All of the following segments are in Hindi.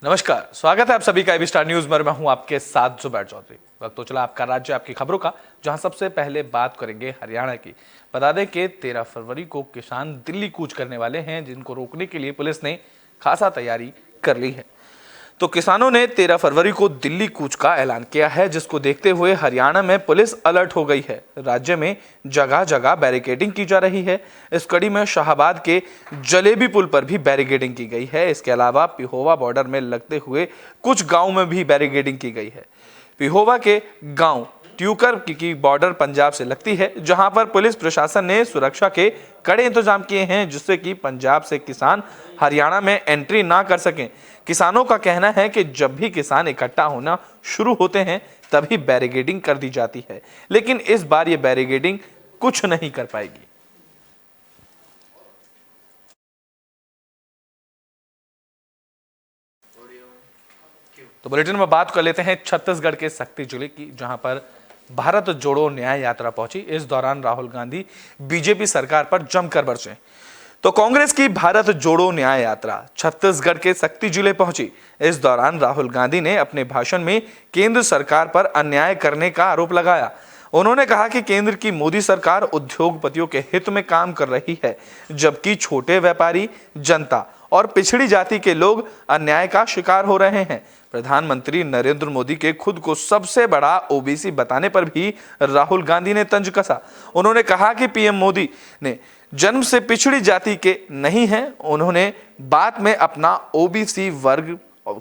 नमस्कार, स्वागत है आप सभी का एबी स्टार न्यूज में। मैं हूं आपके साथ जुबैर चौधरी। वक्त तो चला आपका राज्य आपकी खबरों का, जहां सबसे पहले बात करेंगे हरियाणा की। बता दें कि 13 फरवरी को किसान दिल्ली कूच करने वाले हैं, जिनको रोकने के लिए पुलिस ने खासा तैयारी कर ली है। तो किसानों ने 13 फरवरी को दिल्ली कूच का ऐलान किया है, जिसको देखते हुए हरियाणा में पुलिस अलर्ट हो गई है। राज्य में जगह जगह बैरिकेडिंग की जा रही है। इस कड़ी में शाहबाद के जलेबी पुल पर भी बैरिकेडिंग की गई है। इसके अलावा पिहोवा बॉर्डर में लगते हुए कुछ गाँव में भी बैरिकेडिंग की गई है। पिहोवा के गांव ट्यूकर की बॉर्डर पंजाब से लगती है, जहां पर पुलिस प्रशासन ने सुरक्षा के कड़े इंतजाम किए हैं, जिससे कि पंजाब से किसान हरियाणा में एंट्री ना कर सकें। किसानों का कहना है कि जब भी किसान इकट्ठा होना शुरू होते हैं तभी बैरिकेडिंग कर दी जाती है, लेकिन इस बार ये बैरिकेडिंग कुछ नहीं कर पाएगी। तो बुलेटिन में बात कर लेते हैं छत्तीसगढ़ के सक्ती जिले की, जहां पर भारत जोड़ो न्याय यात्रा पहुंची। इस दौरान राहुल गांधी बीजेपी सरकार पर जमकर बरसे। तो कांग्रेस की भारत जोड़ो न्याय यात्रा छत्तीसगढ़ के सक्ती जिले पहुंची। इस दौरान राहुल गांधी ने अपने भाषण में केंद्र सरकार पर अन्याय करने का आरोप लगाया। उन्होंने कहा कि केंद्र की मोदी सरकार उद्योगपतियों के हित में काम कर रही है, जबकि छोटे व्यापारी, जनता और पिछड़ी जाति के लोग अन्याय का शिकार हो रहे हैं। प्रधानमंत्री नरेंद्र मोदी के खुद को सबसे बड़ा ओबीसी बताने पर भी राहुल गांधी ने तंज कसा। उन्होंने कहा कि पीएम मोदी ने जन्म से पिछड़ी जाति के नहीं हैं। उन्होंने बाद में अपना ओबीसी वर्ग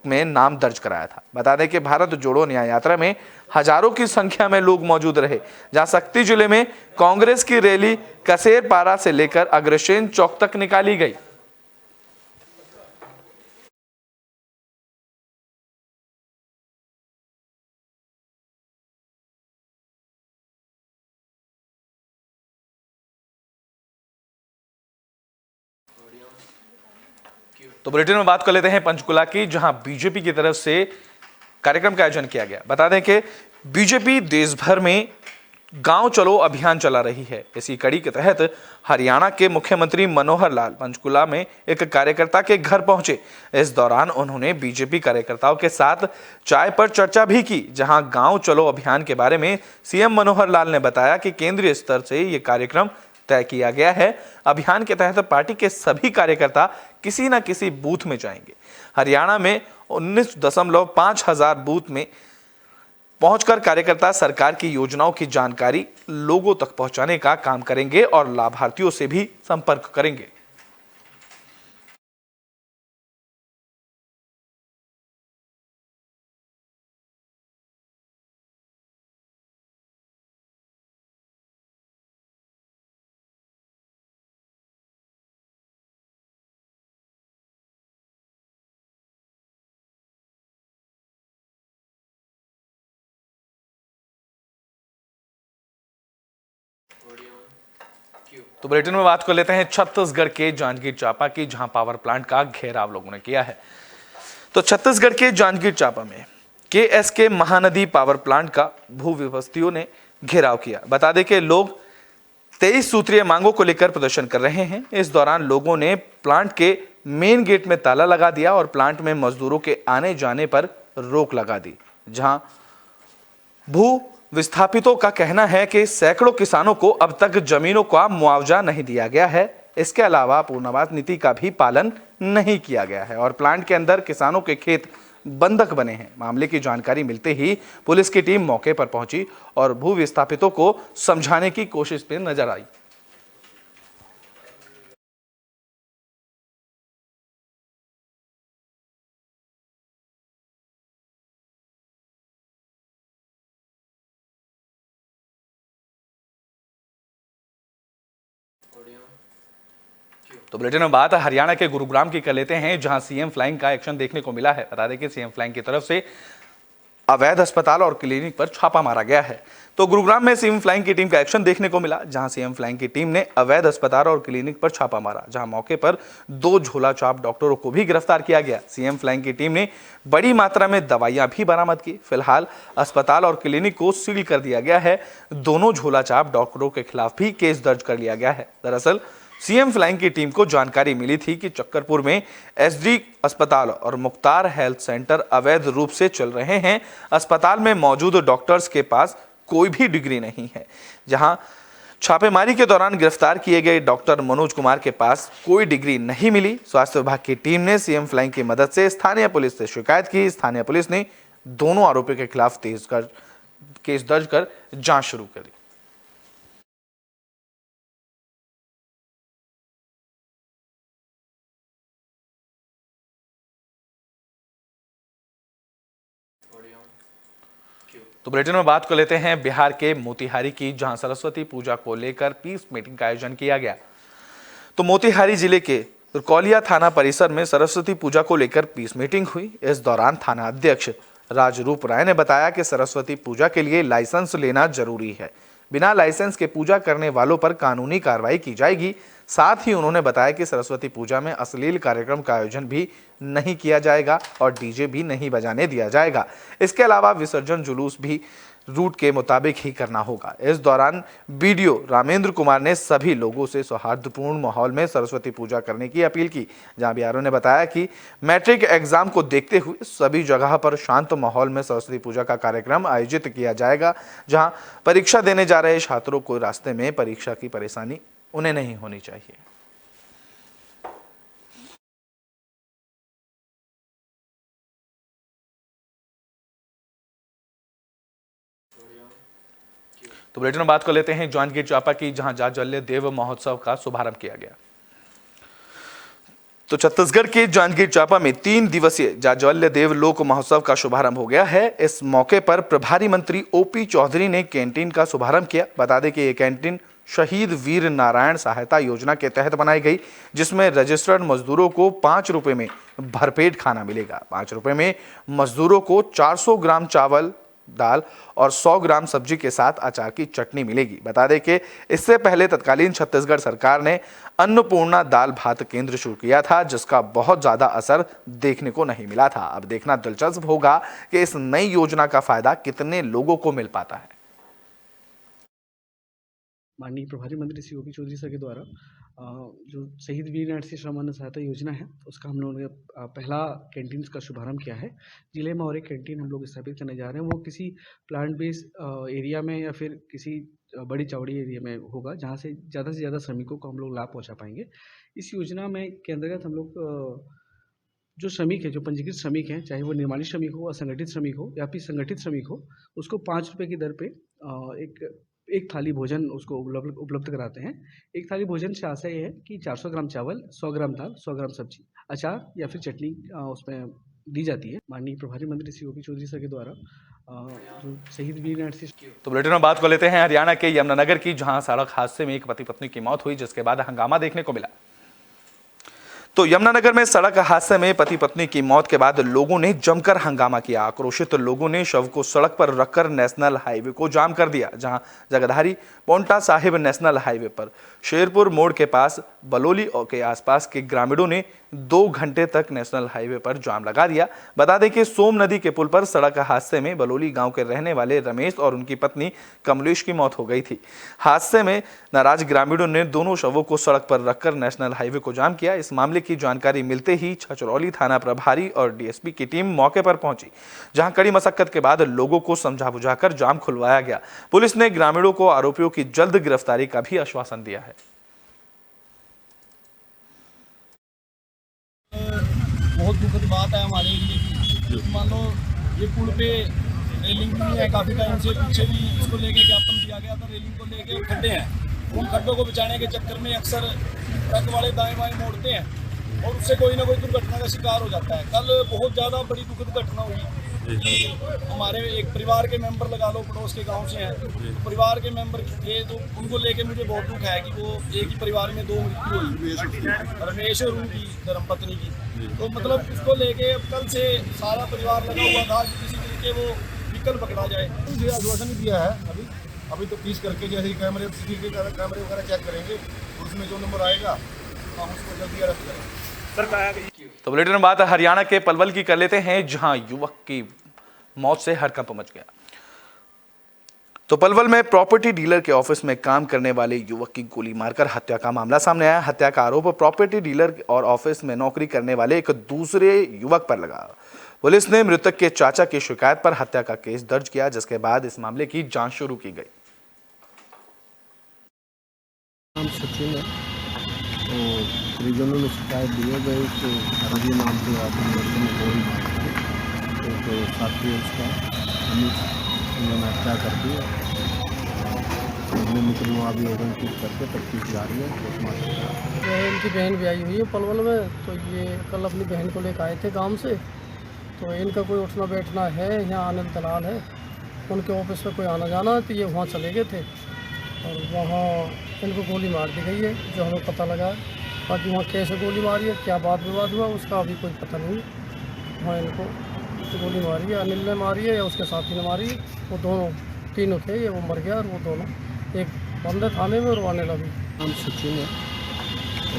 में नाम दर्ज कराया था। बता दें कि भारत जोड़ो न्याय यात्रा में हजारों की संख्या में लोग मौजूद रहे, जहां सक्ती जिले में कांग्रेस की रैली कसेरपारा से लेकर अग्रसेन चौक तक निकाली गई। तो बुलेटिन में बात कर लेते हैं पंचकुला की, जहां बीजेपी की तरफ से कार्यक्रम का आयोजन किया गया। बता दें कि बीजेपी देश भर में गांव चलो अभियान चला रही है। इसी कड़ी के तहत हरियाणा के मुख्यमंत्री मनोहर लाल पंचकुला में एक कार्यकर्ता के घर पहुंचे। इस दौरान उन्होंने बीजेपी कार्यकर्ताओं के साथ चाय पर चर्चा भी की, जहां गांव चलो अभियान के बारे में सीएम मनोहर लाल ने बताया कि केंद्रीय स्तर से ये कार्यक्रम तय किया गया है। अभियान के तहत पार्टी के सभी कार्यकर्ता किसी न किसी बूथ में जाएंगे। हरियाणा में 19.5 हजार बूथ में पहुंचकर कार्यकर्ता सरकार की योजनाओं की जानकारी लोगों तक पहुंचाने का काम करेंगे और लाभार्थियों से भी संपर्क करेंगे। तो बुलेटिन में बात कर लेते हैं छत्तीसगढ़ के जांजगीर चांपा की, जहां पावर प्लांट का घेराव लोगों ने किया है। तो छत्तीसगढ़ के जांजगीर चांपा में केएसके महानदी पावर प्लांट का भू विपस्तियों ने घेराव किया। बता दें कि लोग 23 सूत्रीय मांगों को लेकर प्रदर्शन कर रहे हैं। इस दौरान लोगों ने प्लांट के मेन गेट में ताला लगा दिया और प्लांट में मजदूरों के आने जाने पर रोक लगा दी। जहां भू विस्थापितों का कहना है कि सैकड़ों किसानों को अब तक जमीनों का मुआवजा नहीं दिया गया है। इसके अलावा पूर्णवास नीति का भी पालन नहीं किया गया है और प्लांट के अंदर किसानों के खेत बंधक बने हैं। मामले की जानकारी मिलते ही पुलिस की टीम मौके पर पहुंची और भू विस्थापितों को समझाने की कोशिश में नजर आई। तो बुलेटिन में बात हरियाणा के गुरुग्राम की कर लेते हैं, जहां सीएम फ्लाइंग का एक्शन देखने को मिला है। बता दें कि सीएम फ्लाइंग की तरफ से अवैध अस्पताल और क्लिनिक पर छापा मारा गया है। तो गुरुग्राम में सीएम फ्लाइंग की टीम का एक्शन देखने को मिला, जहां सीएम फ्लाइंग की टीम ने अवैध अस्पताल और क्लिनिक पर छापा मारा, जहां मौके पर 2 झोला छाप डॉक्टरों को भी गिरफ्तार किया गया। सीएम फ्लाइंग की टीम ने बड़ी मात्रा में दवाइयां भी बरामद की। फिलहाल अस्पताल और क्लिनिक को सील कर दिया गया है। दोनों झोला छाप डॉक्टरों के खिलाफ भी केस दर्ज कर लिया गया है। दरअसल सीएम फ्लाइंग की टीम को जानकारी मिली थी कि चक्करपुर में एसडी अस्पताल और मुख्तार हेल्थ सेंटर अवैध रूप से चल रहे हैं। अस्पताल में मौजूद डॉक्टर्स के पास कोई भी डिग्री नहीं है। जहां छापेमारी के दौरान गिरफ्तार किए गए डॉक्टर मनोज कुमार के पास कोई डिग्री नहीं मिली। स्वास्थ्य विभाग की टीम ने सीएम फ्लाइंग की मदद से स्थानीय पुलिस से शिकायत की। स्थानीय पुलिस ने दोनों आरोपियों के खिलाफ केस दर्ज कर जांच शुरू कर दी। तो बुलेटिन में बात कर लेते हैं बिहार के मोतिहारी की, जहां सरस्वती पूजा को लेकर पीस मीटिंग का आयोजन किया गया। तो मोतिहारी जिले के रुकौलिया थाना परिसर में सरस्वती पूजा को लेकर पीस मीटिंग हुई। इस दौरान थाना अध्यक्ष राजरूप राय ने बताया कि सरस्वती पूजा के लिए लाइसेंस लेना जरूरी है। बिना लाइसेंस के पूजा करने वालों पर कानूनी कार्रवाई की जाएगी। साथ ही उन्होंने बताया कि सरस्वती पूजा में अश्लील कार्यक्रम का आयोजन भी नहीं किया जाएगा और डीजे भी नहीं बजाने दिया जाएगा। इसके अलावा विसर्जन जुलूस भी रूट के मुताबिक ही करना होगा। इस दौरान बीडीओ रामेंद्र कुमार ने सभी लोगों से सौहार्दपूर्ण माहौल में सरस्वती पूजा करने की अपील की। जहां बीआरओ ने बताया कि मैट्रिक एग्जाम को देखते हुए सभी जगह पर शांत माहौल में सरस्वती पूजा का कार्यक्रम आयोजित किया जाएगा। जहां परीक्षा देने जा रहे छात्रों को रास्ते में परीक्षा की परेशानी उन्हें नहीं होनी चाहिए। तो बुलेटिन में बात कर लेते हैं जांजगीर चांपा की, जहां जाज्वल्य देव महोत्सव का शुभारंभ किया गया। तो छत्तीसगढ़ के जांजगीर चांपा में 3 दिवसीय जाज्वल्य देव लोक महोत्सव का शुभारंभ हो गया है। इस मौके पर प्रभारी मंत्री ओपी चौधरी ने कैंटीन का शुभारंभ किया। बता दें कि ये कैंटीन शहीद वीर नारायण सहायता योजना के तहत बनाई गई, जिसमें रजिस्टर्ड मजदूरों को 5 रुपए में भरपेट खाना मिलेगा। 5 रुपए में मजदूरों को 400 ग्राम चावल, दाल और 100 ग्राम सब्जी के साथ अचार की चटनी मिलेगी। बता दें कि इससे पहले तत्कालीन छत्तीसगढ़ सरकार ने अन्नपूर्णा दाल भात केंद्र शुरू किया था, जिसका बहुत ज्यादा असर देखने को नहीं मिला था। अब देखना दिलचस्प होगा कि इस नई योजना का फायदा कितने लोगों को मिल पाता है। माननीय प्रभारी मंत्री श्री ओपी चौधरी सर के द्वारा जो शहीद वीर नारायण सिंह श्रम अन्न सहायता योजना है, उसका हम लोगों ने पहला कैंटीन का शुभारंभ किया है। जिले में और एक कैंटीन हम लोग स्थापित करने जा रहे हैं। वो किसी प्लांट बेस्ड एरिया में या फिर किसी बड़ी चौड़ी एरिया में होगा, जहाँ से ज़्यादा श्रमिकों को हम लोग लाभ पहुँचा पाएंगे। इस योजना में के अंतर्गत हम लोग जो श्रमिक है, जो पंजीकृत श्रमिक हैं, चाहे वो निर्माणी श्रमिक हो, असंगठित श्रमिक हो या फिर संगठित श्रमिक हो, उसको 5 रुपये की दर पे एक थाली भोजन उसको उपलब्ध कराते हैं। एक थाली भोजन से आशा ये है कि 400 ग्राम चावल, 100 ग्राम दाल, 100 ग्राम सब्जी, अचार या फिर चटनी उसमें दी जाती है। माननीय प्रभारी मंत्री श्री ओपी चौधरी सर के द्वारा जो शहीद वीर नारायण सिंह। तो बुलेटिन में बात कर लेते हैं हरियाणा के यमुनानगर की, जहां सड़क हादसे में एक पति पत्नी की मौत हुई, जिसके बाद हंगामा देखने को मिला। तो यमुनानगर में सड़क हादसे में पति पत्नी की मौत के बाद लोगों ने जमकर हंगामा किया। आक्रोशित लोगों ने शव को सड़क पर रखकर नेशनल हाईवे को जाम कर दिया। जहां जगधारी पोंटा साहिब नेशनल हाईवे पर शेरपुर मोड़ के पास बलोली के आसपास के ग्रामीणों ने 2 घंटे तक नेशनल हाईवे पर जाम लगा दिया। बता दें कि सोम नदी के पुल पर सड़क हादसे में बलोली गांव के रहने वाले रमेश और उनकी पत्नी कमलेश की मौत हो गई थी। हादसे में नाराज ग्रामीणों ने दोनों शवों को सड़क पर रखकर नेशनल हाईवे को जाम किया। इस मामले की जानकारी मिलते ही छछरौली थाना प्रभारी और डीएसपी की टीम मौके पर पहुंची, जहां कड़ी मशक्कत के बाद लोगों को समझा बुझाकर जाम खुलवाया गया। पुलिस ने ग्रामीणों को आरोपियों की जल्द गिरफ्तारी का भी आश्वासन दिया है। बहुत दुखद बात है हमारे लिए। मान लो ये पुल पे रेलिंग भी है, काफ़ी टाइम से पीछे भी इसको लेके ज्ञापन दिया गया था। रेलिंग को लेके खड्डे हैं, उन खड्डों को बचाने के चक्कर में अक्सर ट्रक वाले दाएं बाएं मोड़ते हैं और उससे कोई ना कोई दुर्घटना का शिकार हो जाता है। कल बहुत ज़्यादा बड़ी दुखद घटना हुई कि हमारे एक परिवार के मेंबर लगा लो, पड़ोस के गांव से हैं, तो परिवार के मेंबर थे, तो उनको लेके मुझे बहुत दुख है कि वो एक ही परिवार में 2 मृत्यु हुई, रमेश और उनकी धर्मपत्नी की। तो मतलब इसको लेके अब कल से सारा परिवार लगा हुआ था कि किसी तरीके वो व्हीकल पकड़ा जाए। मुझे आश्वासन दिया है अभी तो पीस करके जैसे कैमरे कैमरे वगैरह चेक करेंगे, उसमें जो नंबर आएगा हम उसको जल्दी अरेस्ट करेंगे। तो बुलेटिन में बात हरियाणा के पलवल की कर लेते हैं, जहां युवक की मौत से हड़कंप मच गया। तो पलवल में प्रॉपर्टी डीलर के ऑफिस में काम करने वाले युवक की गोली मारकर हत्या का मामला सामने आया। हत्या का आरोप प्रॉपर्टी डीलर और ऑफिस में नौकरी करने वाले एक दूसरे युवक पर लगा। पुलिस ने मृतक के चाचा की शिकायत पर हत्या का केस दर्ज किया, जिसके बाद इस मामले की जांच शुरू की गई। नाम सचिन है। तो परिजनों ने शिकायत दी है भाई कि रवि नाम के आदमी लड़के ने गोली मार दी, तो साथी उसका अमित उन्होंने हत्या कर दी है। हमने मुकदमा अभियोजन करके तफ्तीश जारी है। जो है इनकी बहन भी आई हुई है पलवल में, तो ये कल अपनी बहन को लेकर आए थे गांव से। तो इनका कोई उठना बैठना है, यहाँ अनिल दलाल है, उनके ऑफिस में कोई आना जाना है, तो ये वहाँ चले गए थे और वहाँ इनको गोली मार दी गई है, जो हमें पता लगा। बाकी वहाँ कैसे गोली मारी है, क्या बात विवाद हुआ, उसका अभी कोई पता नहीं। वहाँ इनको गोली मारी है, अनिल ने मारी है या उसके साथी ने मारी है। वो दोनों तीनों थे, ये वो मर गया और वो दोनों एक बंद है थाने में और वो अनिल अभी। नाम सचिन है। तो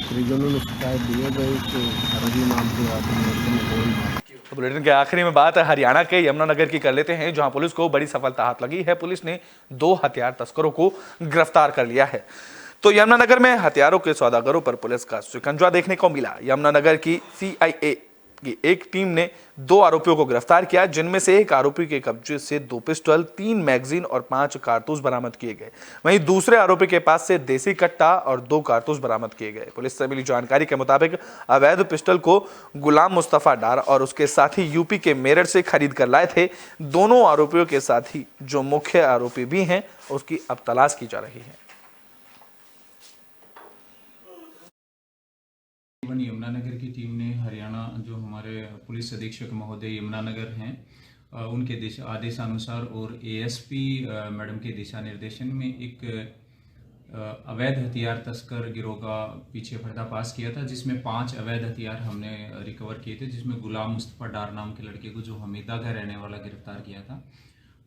परिजनों ने शिकायत दी है भाई कि रवि नाम के आदमी लड़के ने गोली मार दी। तो बुलेटिन के आखिरी में बात हरियाणा के यमुनानगर की कर लेते हैं, जहां पुलिस को बड़ी सफलता हाथ लगी है। पुलिस ने 2 हथियार तस्करों को गिरफ्तार कर लिया है। तो यमुनानगर में हथियारों के सौदागरों पर पुलिस का शिकंजा देखने को मिला। यमुनानगर की सीआईए की एक टीम ने 2 आरोपियों को गिरफ्तार किया, जिनमें से एक आरोपी के कब्जे से 2 पिस्टल, 3 मैगजीन और 5 कारतूस बरामद किए गए। वहीं दूसरे आरोपी के पास से देसी कट्टा और 2 कारतूस बरामद किए गए। पुलिस से मिली जानकारी के मुताबिक अवैध पिस्टल को गुलाम मुस्तफा डार और उसके साथी यूपी के मेरठ से खरीद कर लाए थे। दोनों आरोपियों के साथी जो मुख्य आरोपी भी हैं, उसकी अब तलाश की जा रही है। यमुनानगर की टीम ने हरियाणा जो हमारे पुलिस अधीक्षक महोदय यमुनानगर हैं, उनके आदेशानुसार और एएसपी मैडम के दिशा निर्देशन में एक अवैध हथियार तस्कर गिरोह का पीछे पर्दाफाश किया था, जिसमें 5 अवैध हथियार हमने रिकवर किए थे, जिसमें गुलाम मुस्तफा डार नाम के लड़के को, जो हमीदा का रहने वाला, गिरफ्तार किया था।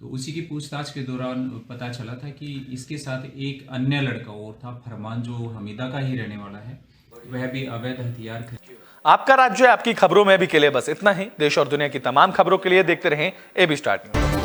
तो उसी की पूछताछ के दौरान पता चला था कि इसके साथ एक अन्य लड़का और था, फरमान, जो हमीदा का ही रहने वाला है, वह भी अवैध हथियार। आपका राज्य आपकी खबरों में भी के लिए बस इतना ही। देश और दुनिया की तमाम खबरों के लिए देखते रहें एबी स्टार न्यूज।